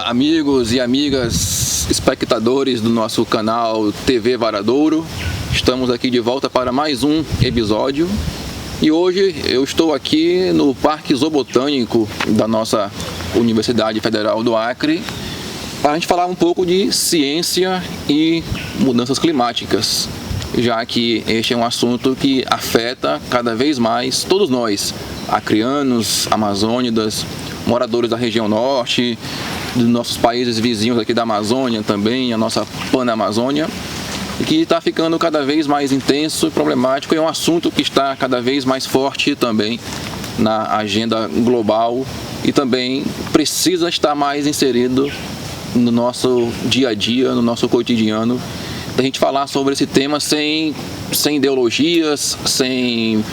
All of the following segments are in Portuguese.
Olá, amigos e amigas, espectadores do nosso canal TV Varadouro. Estamos aqui de volta para mais um episódio. E hoje eu estou aqui no Parque Zoobotânico da nossa Universidade Federal do Acre para a gente falar um pouco de ciência e mudanças climáticas, já que este é um assunto que afeta cada vez mais todos nós, acreanos, amazônidas, moradores da região norte, dos nossos países vizinhos aqui da Amazônia também, a nossa Panamazônia, e que está ficando cada vez mais intenso e problemático. É um assunto que está cada vez mais forte também na agenda global e também precisa estar mais inserido no nosso dia a dia, no nosso cotidiano, da gente falar sobre esse tema sem ideologias, sem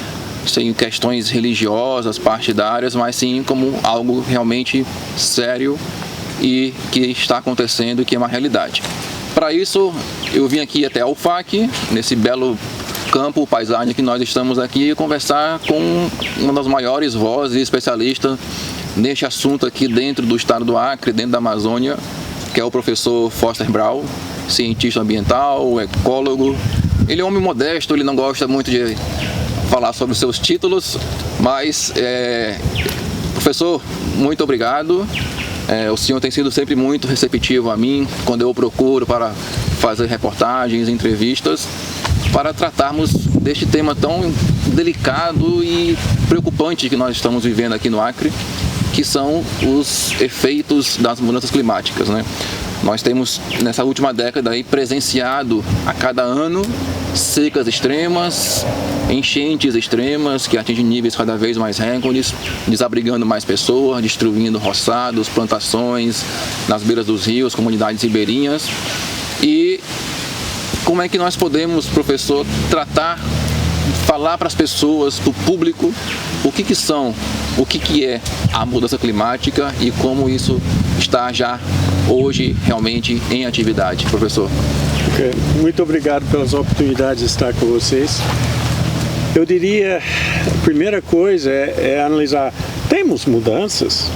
questões religiosas, partidárias, mas sim como algo realmente sério e que está acontecendo e que é uma realidade. Para isso, eu vim aqui até a UFAC, nesse belo campo, paisagem que nós estamos aqui, conversar com uma das maiores vozes especialistas neste assunto aqui dentro do estado do Acre, dentro da Amazônia, que é o professor Foster Brown, cientista ambiental, ecólogo. Ele é um homem modesto, ele não gosta muito de falar sobre os seus títulos, mas professor, muito obrigado. O senhor tem sido sempre muito receptivo a mim quando eu o procuro para fazer reportagens, entrevistas, para tratarmos deste tema tão delicado e preocupante que nós estamos vivendo aqui no Acre, que são os efeitos das mudanças climáticas, né? Nós temos, nessa última década, aí, presenciado a cada ano secas extremas, enchentes extremas que atingem níveis cada vez mais recordes, desabrigando mais pessoas, destruindo roçados, plantações nas beiras dos rios, comunidades ribeirinhas. E como é que nós podemos, professor, falar para as pessoas, para o público, o que é a mudança climática e como isso está já hoje realmente em atividade, professor? Okay. Muito obrigado pelas oportunidades de estar com vocês. Eu diria, a primeira coisa é analisar, temos mudanças?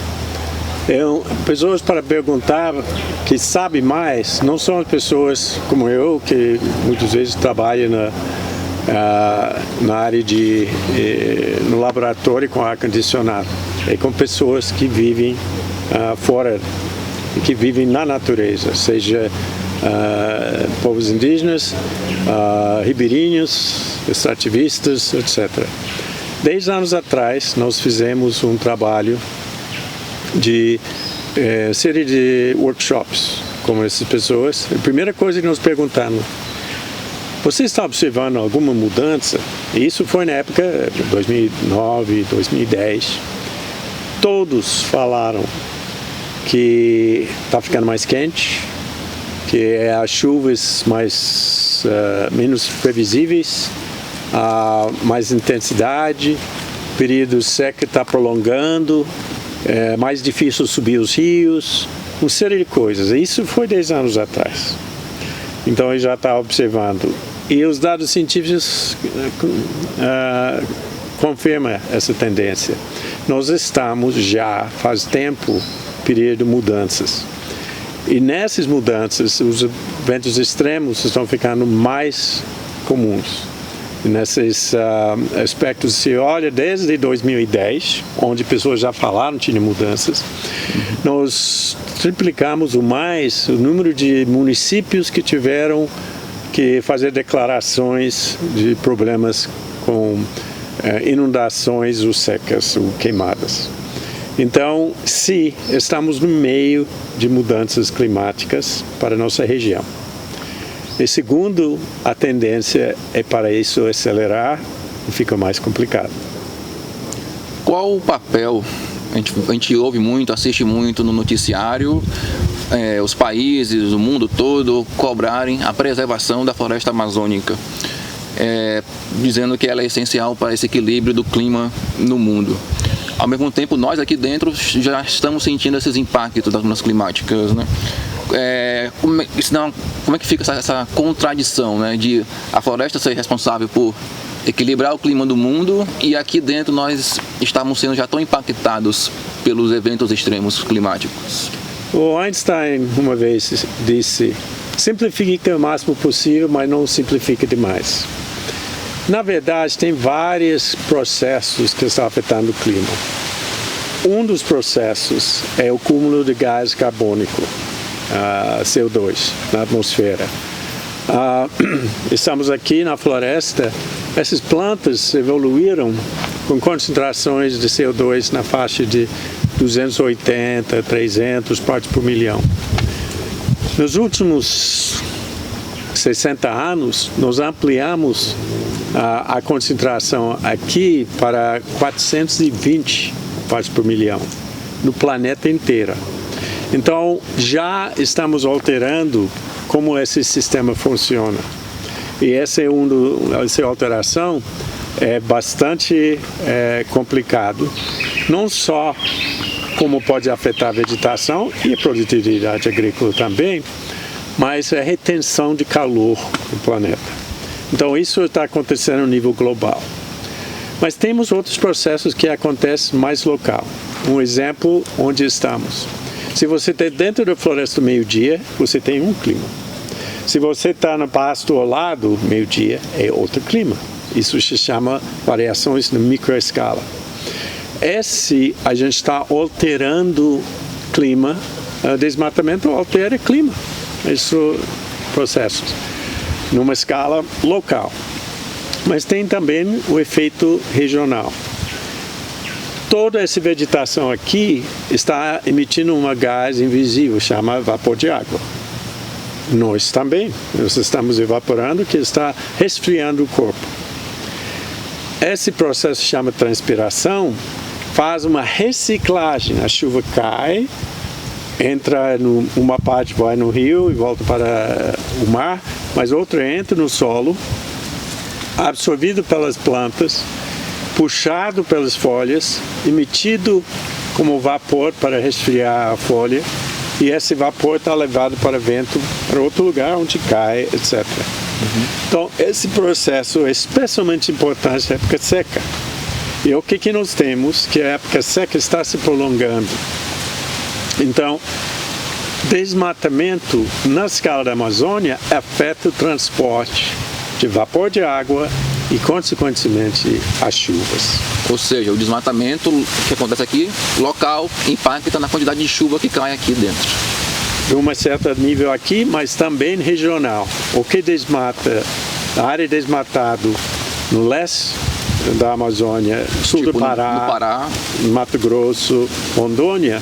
Pessoas para perguntar que sabem mais, não são as pessoas como eu, que muitas vezes trabalham na área no laboratório com ar-condicionado. É com pessoas que vivem fora, que vivem na natureza, seja povos indígenas, ribeirinhos, extrativistas, etc. 10 anos atrás, nós fizemos um trabalho de série de workshops com essas pessoas. A primeira coisa que nós perguntamos: você está observando alguma mudança? E isso foi na época de 2009, 2010. Todos falaram que está ficando mais quente, que as chuvas menos previsíveis, mais intensidade, o período seco está prolongando, é mais difícil subir os rios, uma série de coisas. Isso foi 10 anos atrás. Então ele já está observando. E os dados científicos confirmam essa tendência. Nós estamos já, faz tempo, período de mudanças. E nessas mudanças, os eventos extremos estão ficando mais comuns. E nesses aspectos, se olha desde 2010, onde pessoas já falaram que tinha mudanças, nós triplicamos o número de municípios que tiveram que fazer declarações de problemas com inundações ou secas ou queimadas. Então, se estamos no meio de mudanças climáticas para a nossa região. E segundo, a tendência é para isso acelerar e fica mais complicado. Qual o papel, a gente ouve muito, assiste muito no noticiário, os países, o mundo todo cobrarem a preservação da floresta amazônica, dizendo que ela é essencial para esse equilíbrio do clima no mundo. Ao mesmo tempo, nós aqui dentro já estamos sentindo esses impactos das mudanças climáticas, né? Como é que fica essa contradição, né, de a floresta ser responsável por equilibrar o clima do mundo e aqui dentro nós estamos sendo já tão impactados pelos eventos extremos climáticos? O Einstein uma vez disse: simplifique o máximo possível, mas não simplifique demais. Na verdade, tem vários processos que estão afetando o clima. Um dos processos é o cúmulo de gás carbônico, CO2, na atmosfera. Estamos aqui na floresta, essas plantas evoluíram com concentrações de CO2 na faixa de 280, 300 partes por milhão. Nos últimos 60 anos, nós ampliamos a concentração aqui para 420 partes por milhão, no planeta inteiro. Então, já estamos alterando como esse sistema funciona. E essa alteração é bastante complicado, não só como pode afetar a vegetação e a produtividade agrícola também, mas a retenção de calor no planeta. Então isso está acontecendo a nível global. Mas temos outros processos que acontecem mais local. Um exemplo, onde estamos. Se você está dentro da floresta do meio-dia, você tem um clima. Se você está no pasto ao lado, meio-dia, é outro clima. Isso se chama variações na microescala. A gente está alterando clima, desmatamento altera clima. Esses processos, numa escala local. Mas tem também o efeito regional. Toda essa vegetação aqui está emitindo um gás invisível, chama vapor de água. Nós também, nós estamos evaporando, que está resfriando o corpo. Esse processo chama transpiração, faz uma reciclagem. A chuva cai, entra uma parte, vai no rio e volta para o mar, mas outra entra no solo, absorvido pelas plantas, puxado pelas folhas, emitido como vapor para resfriar a folha, e esse vapor está levado para vento, para outro lugar onde cai, etc. Então, esse processo é especialmente importante na época seca. E o que nós temos? Que a época seca está se prolongando. Então, desmatamento na escala da Amazônia afeta o transporte de vapor de água e, consequentemente, as chuvas. Ou seja, o desmatamento que acontece aqui, local, impacta na quantidade de chuva que cai aqui dentro. De um certo nível aqui, mas também regional. O que desmata, a área desmatada no leste da Amazônia, sul do Pará, no Pará, Mato Grosso, Rondônia,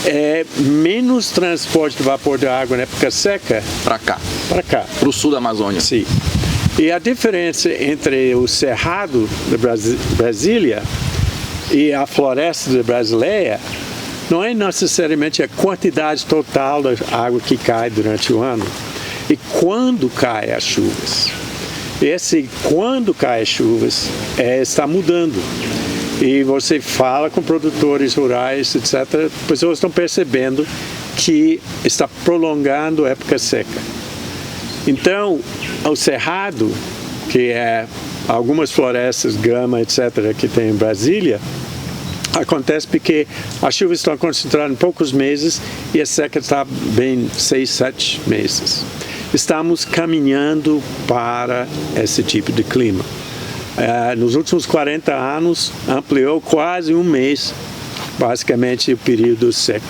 é menos transporte de vapor de água na época seca. Para cá. Para cá. Para o sul da Amazônia. Sim. E a diferença entre o Cerrado de Brasília e a floresta de Brasileia não é necessariamente a quantidade total da água que cai durante o ano, e quando caem as chuvas. Esse quando caem as chuvas está mudando. E você fala com produtores rurais, etc., pessoas estão percebendo que está prolongando a época seca. Então, o Cerrado, que é algumas florestas, grama, etc., que tem em Brasília, acontece porque as chuvas estão concentradas em poucos meses e a seca está bem 6, 7 meses. Estamos caminhando para esse tipo de clima. Nos últimos 40 anos, ampliou quase um mês, basicamente, o período seco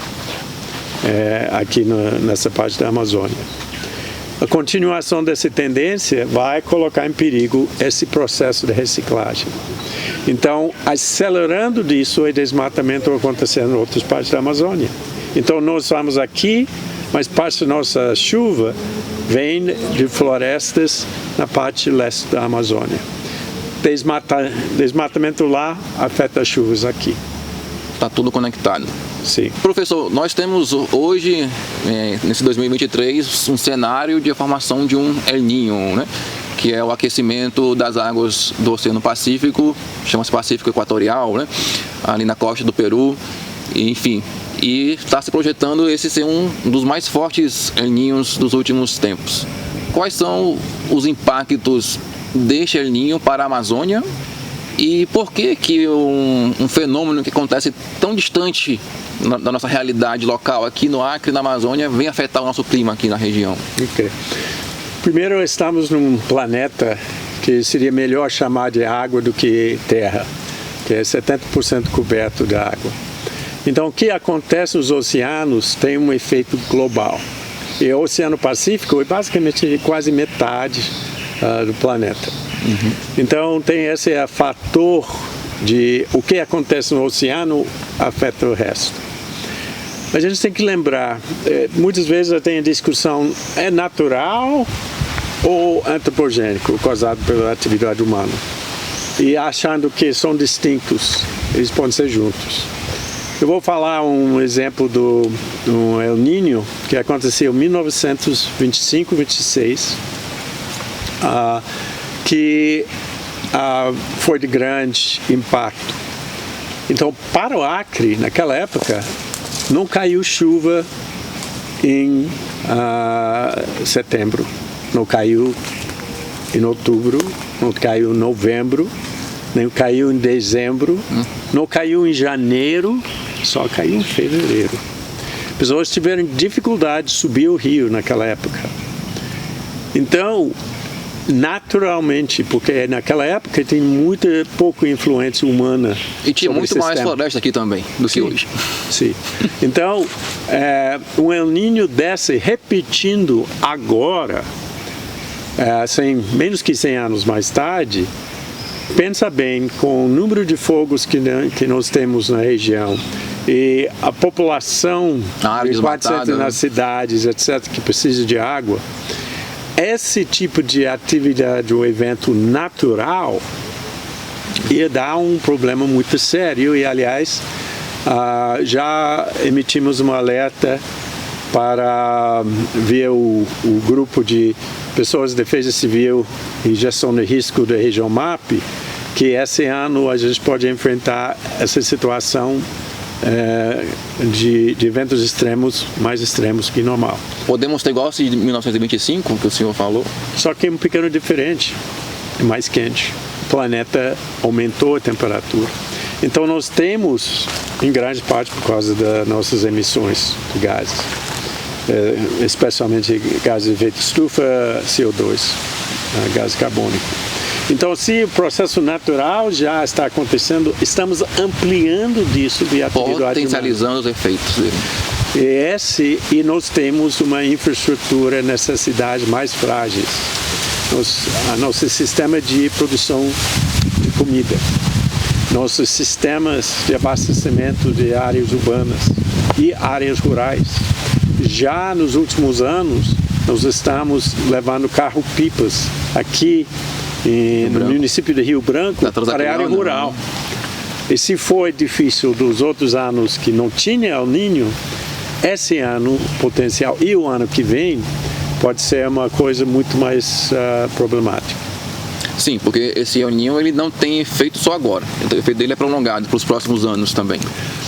aqui nessa parte da Amazônia. A continuação dessa tendência vai colocar em perigo esse processo de reciclagem. Então, acelerando disso, o desmatamento acontecendo em outras partes da Amazônia. Então, nós estamos aqui, mas parte da nossa chuva vem de florestas na parte leste da Amazônia. Desmatamento lá afeta as chuvas aqui. Está tudo conectado. Sim. Professor, nós temos hoje, nesse 2023, um cenário de formação de um El Niño, né? Que é o aquecimento das águas do Oceano Pacífico, chama-se Pacífico Equatorial, né? Ali na costa do Peru, enfim. E está se projetando esse ser um dos mais fortes El Niños dos últimos tempos. Quais são os impactos deste El Niño para a Amazônia E por que um fenômeno que acontece tão distante da nossa realidade local aqui no Acre e na Amazônia vem afetar o nosso clima aqui na região? Okay. Primeiro, estamos num planeta que seria melhor chamar de água do que terra, que é 70% coberto de água. Então, o que acontece nos oceanos tem um efeito global. E o Oceano Pacífico é basicamente quase metade do planeta. Uhum. Então, tem esse fator de o que acontece no oceano afeta o resto. Mas a gente tem que lembrar, muitas vezes tem a discussão, é natural ou antropogênico, causado pela atividade humana? E achando que são distintos, eles podem ser juntos. Eu vou falar um exemplo do El Niño, que aconteceu em 1925-26, que foi de grande impacto. Então, para o Acre, naquela época, não caiu chuva em setembro, não caiu em outubro, não caiu em novembro, nem caiu em dezembro, não caiu em janeiro, só caiu em fevereiro. Pessoas tiveram dificuldade de subir o rio naquela época. Então, naturalmente, porque naquela época tem pouca influência humana. E tinha muito mais floresta aqui também do que hoje. Sim. Então, o El Niño desce repetindo agora, menos que 100 anos mais tarde. Pensa bem, com o número de fogos que nós temos na região e a população de 400 nas cidades, etc., que precisa de água, esse tipo de atividade ou evento natural ia dar um problema muito sério. E, aliás, já emitimos um alerta para ver o grupo de Pessoas de Defesa Civil e Gestão de Risco da região MAP, que esse ano a gente pode enfrentar essa situação de eventos extremos, mais extremos que normal. Podemos ter igual de 1925, que o senhor falou? Só que é um pequeno diferente, é mais quente. O planeta aumentou a temperatura. Então nós temos, em grande parte por causa das nossas emissões de gases, especialmente gases de efeito de estufa, CO2, gás carbônico. Então, se o processo natural já está acontecendo, estamos ampliando disso de atividade potencializando humana. Os efeitos dele. E nós temos uma infraestrutura nessas cidades mais frágeis. Nosso sistema de produção de comida, nossos sistemas de abastecimento de áreas urbanas e áreas rurais. Já nos últimos anos, nós estamos levando carro-pipas aqui no município de Rio Branco para a área rural. E se foi difícil dos outros anos que não tinha El Niño, esse ano potencial e o ano que vem pode ser uma coisa muito mais problemática. Sim, porque esse El Niño ele não tem efeito só agora. Então, o efeito dele é prolongado para os próximos anos também.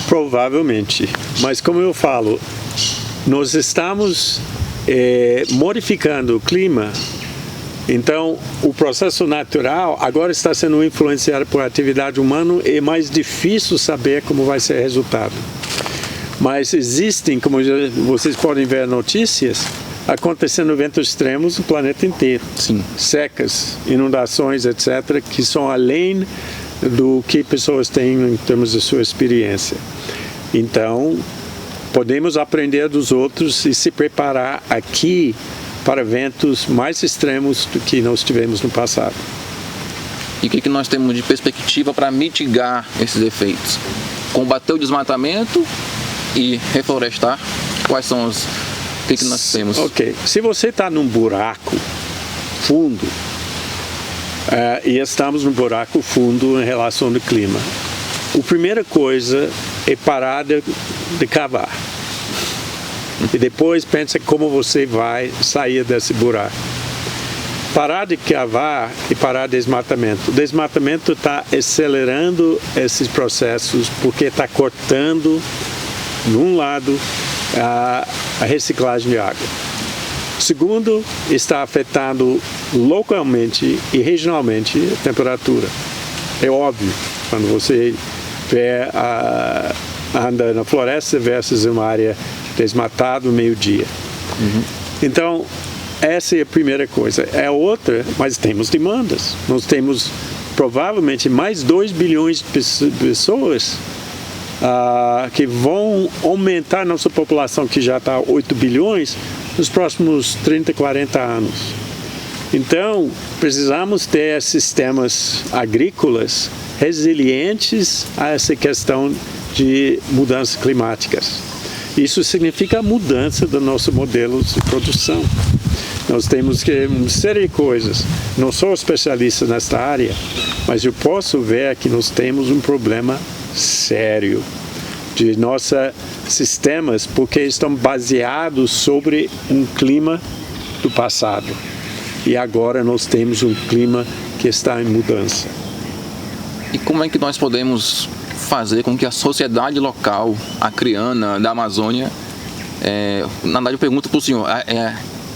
Provavelmente. Mas como eu falo, nós estamos modificando o clima. Então, o processo natural agora está sendo influenciado por atividade humana e é mais difícil saber como vai ser o resultado. Mas existem, como vocês podem ver notícias, acontecendo eventos extremos no planeta inteiro. Sim. Secas, inundações, etc., que são além do que pessoas têm em termos de sua experiência. Então, podemos aprender dos outros e se preparar aqui para eventos mais extremos do que nós tivemos no passado. E o que nós temos de perspectiva para mitigar esses efeitos? Combater o desmatamento e reflorestar? Quais são os... O que nós temos? Ok. Se você está num buraco fundo, e estamos num buraco fundo em relação ao clima, a primeira coisa é parar de cavar. E depois pensa como você vai sair desse buraco. Parar de cavar e parar desmatamento. O desmatamento está acelerando esses processos porque está cortando, de um lado, a reciclagem de água. Segundo, está afetando localmente e regionalmente a temperatura. É óbvio, quando você anda na floresta versus uma área desmatada no meio-dia. Então, essa é a primeira coisa. É outra, mas temos demandas. Nós temos provavelmente mais 2 bilhões de pessoas que vão aumentar nossa população, que já está 8 bilhões, nos próximos 30, 40 anos. Então, precisamos ter sistemas agrícolas resilientes a essa questão de mudanças climáticas. Isso significa a mudança do nosso modelo de produção. Nós temos que uma série de coisas. Não sou especialista nesta área, mas eu posso ver que nós temos um problema sério de nossos sistemas, porque estão baseados sobre um clima do passado. E agora nós temos um clima que está em mudança. E como é que nós podemos fazer com que a sociedade local, acriana, da Amazônia, na verdade eu pergunto para o senhor,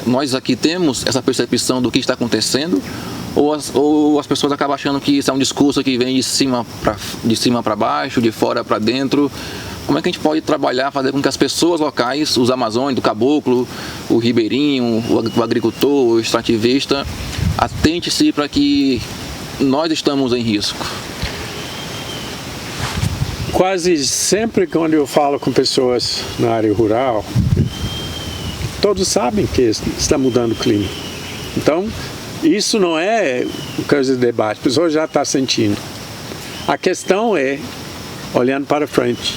nós aqui temos essa percepção do que está acontecendo, ou as pessoas acabam achando que isso é um discurso que vem de cima para baixo, de fora para dentro? Como é que a gente pode trabalhar, fazer com que as pessoas locais, os amazônicos, o caboclo, o ribeirinho, o agricultor, o extrativista, atente-se para que nós estamos em risco? Quase sempre quando eu falo com pessoas na área rural, todos sabem que está mudando o clima. Então, isso não é coisa de debate, a pessoa já está sentindo. A questão é olhando para frente.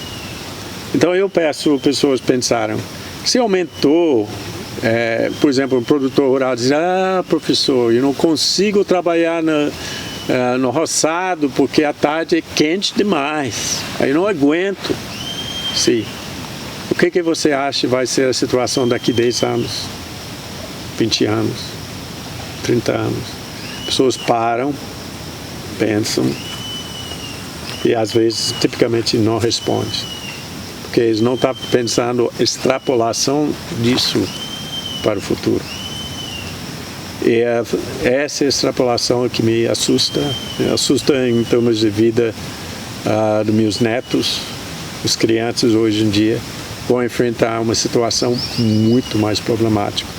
Então eu peço pessoas pensarem, se aumentou, por exemplo, um produtor rural diz, professor, eu não consigo trabalhar no roçado porque a tarde é quente demais, aí não aguento. Sim. O que você acha vai ser a situação daqui 10 anos, 20 anos, 30 anos? Pessoas param, pensam e às vezes tipicamente não respondem, porque eles não estão pensando extrapolação disso para o futuro. E essa extrapolação é que me assusta em termos de vida dos meus netos. As crianças hoje em dia vão enfrentar uma situação muito mais problemática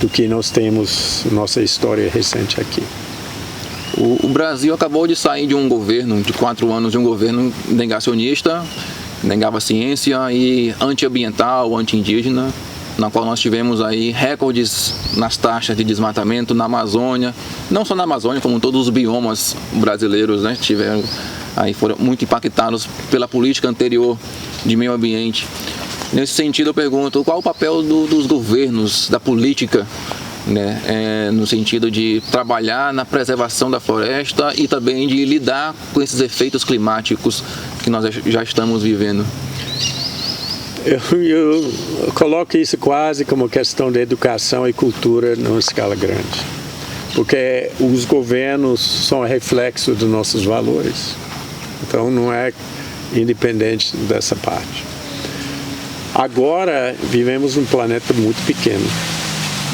do que nós temos nossa história recente aqui. O Brasil acabou de sair de um governo, de 4 anos, de um governo negacionista, negava a ciência e antiambiental, anti-indígena, na qual nós tivemos aí recordes nas taxas de desmatamento na Amazônia, não só na Amazônia, como todos os biomas brasileiros, né, foram muito impactados pela política anterior de meio ambiente. Nesse sentido, eu pergunto, qual o papel dos governos, da política, né, no sentido de trabalhar na preservação da floresta e também de lidar com esses efeitos climáticos que nós já estamos vivendo? Eu coloco isso quase como questão de educação e cultura numa escala grande, porque os governos são reflexo dos nossos valores, então não é independente dessa parte. Agora vivemos num planeta muito pequeno,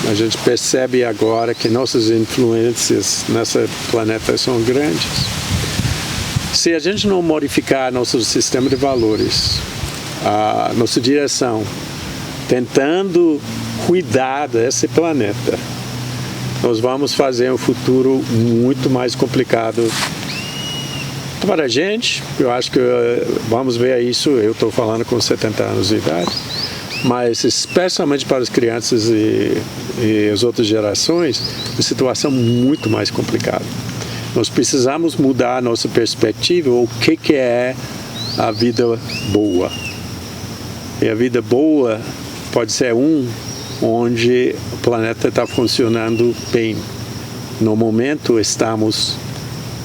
a gente percebe agora que nossas influências nesse planeta são grandes. Se a gente não modificar nosso sistema de valores, a nossa direção, tentando cuidar desse planeta, nós vamos fazer um futuro muito mais complicado para a gente. Eu acho que vamos ver isso, eu estou falando com 70 anos de idade, mas especialmente para as crianças e as outras gerações, uma situação muito mais complicada. Nós precisamos mudar a nossa perspectiva, o que é a vida boa. E a vida boa pode ser onde o planeta está funcionando bem. No momento estamos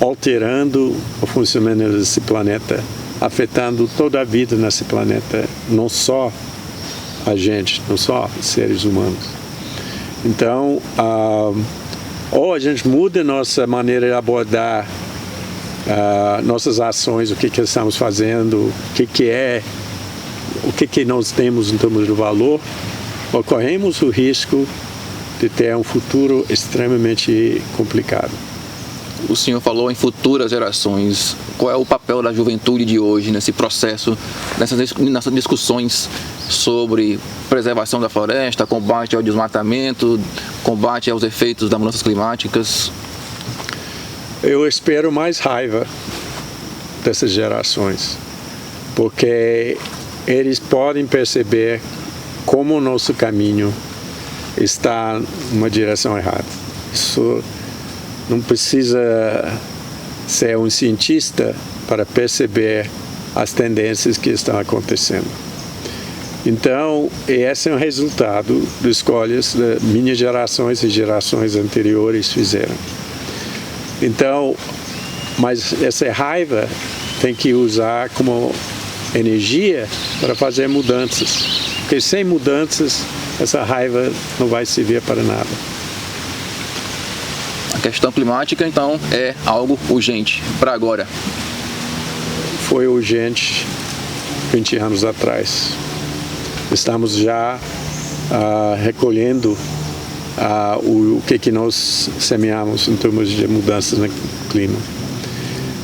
alterando o funcionamento desse planeta, afetando toda a vida nesse planeta, não só a gente, não só seres humanos. Então, ou a gente muda nossa maneira de abordar nossas ações, o que estamos fazendo, o que nós temos em termos de valor, ou corremos o risco de ter um futuro extremamente complicado. o senhor falou em futuras gerações. Qual é o papel da juventude de hoje nesse processo, nessas discussões sobre preservação da floresta, combate ao desmatamento, combate aos efeitos das mudanças climáticas? Eu espero mais raiva dessas gerações, porque eles podem perceber como o nosso caminho está numa direção errada. Isso não precisa ser um cientista para perceber as tendências que estão acontecendo. Então, esse é um resultado de escolhas que minhas gerações e gerações anteriores fizeram. Então, mas essa raiva tem que usar como energia para fazer mudanças. Porque sem mudanças, essa raiva não vai servir para nada. A questão climática, então, é algo urgente para agora. Foi urgente 20 anos atrás. Estamos já recolhendo o que nós semeamos em termos de mudanças no clima.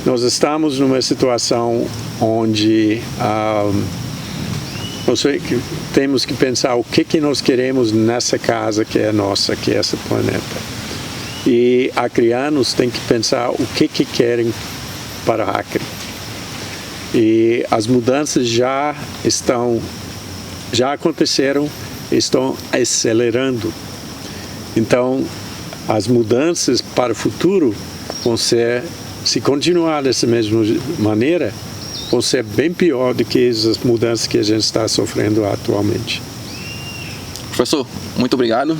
Nós estamos numa situação onde nós temos que pensar o que nós queremos nessa casa que é nossa, que é esse planeta. E acrianos têm que pensar o que querem para Acre. E as mudanças já aconteceram, estão acelerando. Então, as mudanças para o futuro vão ser, se continuar dessa mesma maneira, vão ser bem pior do que as mudanças que a gente está sofrendo atualmente. Professor, muito obrigado.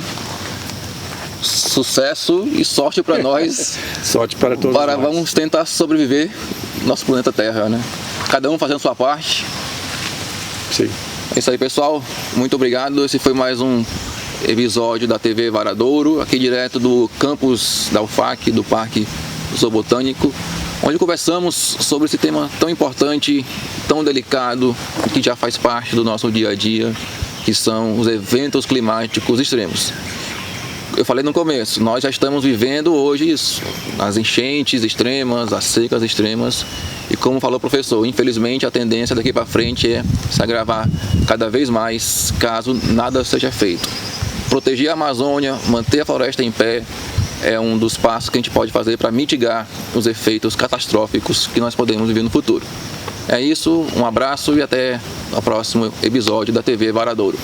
Sucesso e sorte para nós. Sorte para todos nós. Vamos tentar sobreviver no nosso planeta Terra, né? Cada um fazendo sua parte. Sim. É isso aí, pessoal. Muito obrigado. Esse foi mais um episódio da TV Varadouro, aqui direto do campus da UFAC, do Parque Zoobotânico, onde conversamos sobre esse tema tão importante, tão delicado, que já faz parte do nosso dia a dia, que são os eventos climáticos extremos. Eu falei no começo, nós já estamos vivendo hoje isso, as enchentes extremas, as secas extremas, e como falou o professor, infelizmente a tendência daqui para frente é se agravar cada vez mais, caso nada seja feito. Proteger a Amazônia, manter a floresta em pé, é um dos passos que a gente pode fazer para mitigar os efeitos catastróficos que nós podemos viver no futuro. É isso, um abraço e até o próximo episódio da TV Varadouro.